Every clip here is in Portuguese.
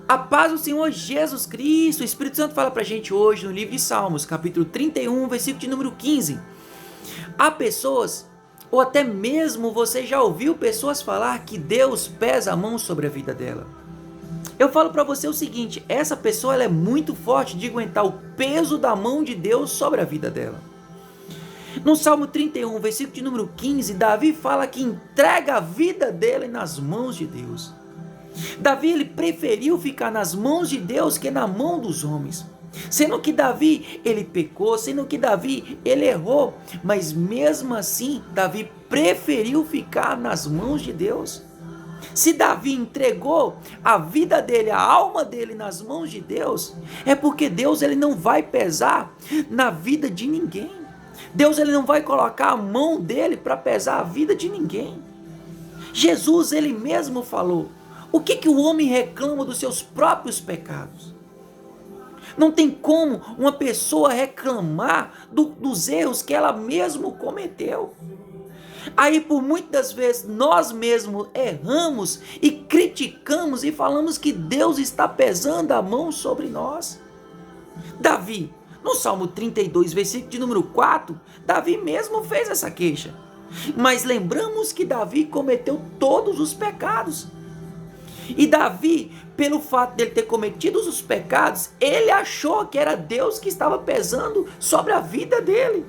A paz do Senhor Jesus Cristo. O Espírito Santo fala pra gente hoje no livro de Salmos, capítulo 31, versículo de número 15. Há pessoas, ou até mesmo você já ouviu pessoas falar que Deus pesa a mão sobre a vida dela. Eu falo para você o seguinte, essa pessoa ela é muito forte de aguentar o peso da mão de Deus sobre a vida dela. No Salmo 31, versículo de número 15, Davi fala que entrega a vida dele nas mãos de Deus. Davi ele preferiu ficar nas mãos de Deus que na mão dos homens. Sendo que Davi ele pecou, sendo que Davi ele errou, mas mesmo assim Davi preferiu ficar nas mãos de Deus. Se Davi entregou a vida dele, a alma dele nas mãos de Deus, é porque Deus ele não vai pesar na vida de ninguém. Deus ele não vai colocar a mão dele para pesar a vida de ninguém. Jesus ele mesmo falou: o que o homem reclama dos seus próprios pecados? Não tem como uma pessoa reclamar dos erros que ela mesmo cometeu. Aí por muitas vezes nós mesmos erramos e criticamos e falamos que Deus está pesando a mão sobre nós. Davi, no Salmo 32, versículo de número 4, Davi mesmo fez essa queixa. Mas lembramos que Davi cometeu todos os pecados. E Davi, pelo fato dele ter cometido os pecados, ele achou que era Deus que estava pesando sobre a vida dele.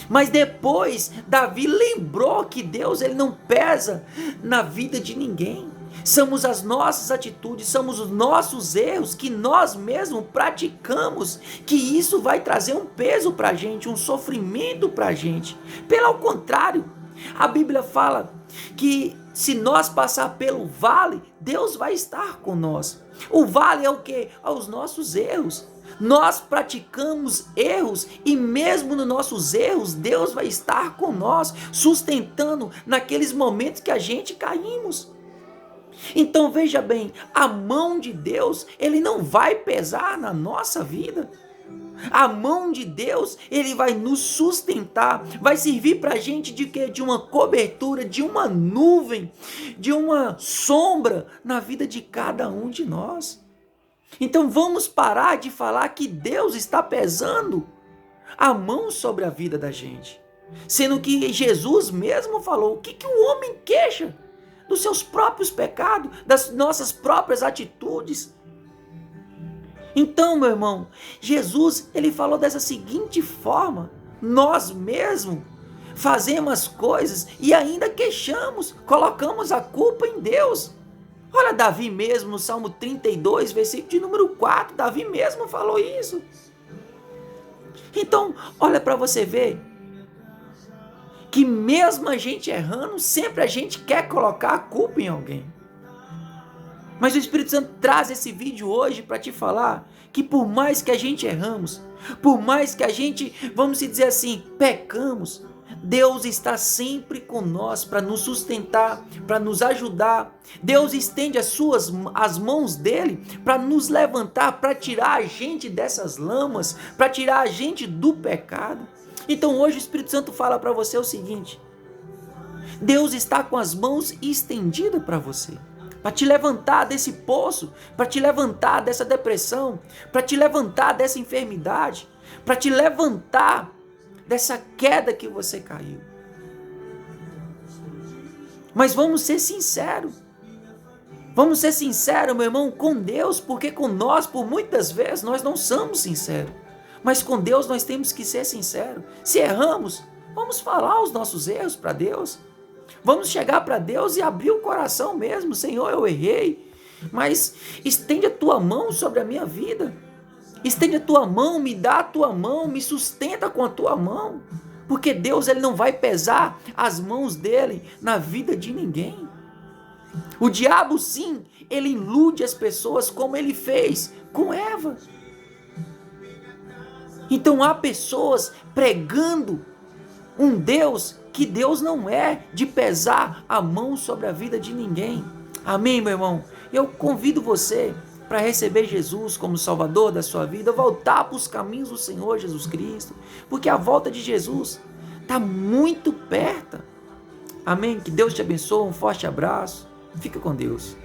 Mas depois, Davi lembrou que Deus ele não pesa na vida de ninguém. Somos as nossas atitudes, somos os nossos erros que nós mesmos praticamos, que isso vai trazer um peso para a gente, um sofrimento para a gente. Pelo contrário, a Bíblia fala que se nós passar pelo vale, Deus vai estar com nós. O vale é o quê? É os nossos erros. Nós praticamos erros e mesmo nos nossos erros, Deus vai estar com nós, sustentando naqueles momentos que a gente caímos. Então veja bem, a mão de Deus, ele não vai pesar na nossa vida. A mão de Deus, ele vai nos sustentar, vai servir para a gente de quê? De uma cobertura, de uma nuvem, de uma sombra na vida de cada um de nós. Então vamos parar de falar que Deus está pesando a mão sobre a vida da gente. Sendo que Jesus mesmo falou, o que o homem queixa? Dos seus próprios pecados, das nossas próprias atitudes. Então, meu irmão, Jesus, ele falou dessa seguinte forma: nós mesmos fazemos as coisas e ainda queixamos, colocamos a culpa em Deus. Olha Davi mesmo no Salmo 32, versículo de número 4, Davi mesmo falou isso. Então, olha para você ver, que mesmo a gente errando, sempre a gente quer colocar a culpa em alguém. Mas o Espírito Santo traz esse vídeo hoje para te falar que por mais que a gente erramos, por mais que a gente, vamos dizer assim, pecamos, Deus está sempre com nós para nos sustentar, para nos ajudar. Deus estende as mãos dele para nos levantar, para tirar a gente dessas lamas, para tirar a gente do pecado. Então hoje o Espírito Santo fala para você o seguinte: Deus está com as mãos estendidas para você, para te levantar desse poço, para te levantar dessa depressão, para te levantar dessa enfermidade, para te levantar dessa queda que você caiu. Mas vamos ser sinceros. Vamos ser sinceros, meu irmão, com Deus, porque com nós, por muitas vezes, nós não somos sinceros. Mas com Deus nós temos que ser sinceros. Se erramos, vamos falar os nossos erros para Deus. Vamos chegar para Deus e abrir o coração mesmo. Senhor, eu errei, mas estende a tua mão sobre a minha vida. Estende a tua mão, me dá a tua mão, me sustenta com a tua mão. Porque Deus ele não vai pesar as mãos dele na vida de ninguém. O diabo sim, ele ilude as pessoas como ele fez com Eva. Então há pessoas pregando um Deus que Deus não é de pesar a mão sobre a vida de ninguém. Amém, meu irmão? Eu convido você para receber Jesus como Salvador da sua vida, voltar para os caminhos do Senhor Jesus Cristo, porque a volta de Jesus está muito perto. Amém? Que Deus te abençoe, um forte abraço, fica com Deus.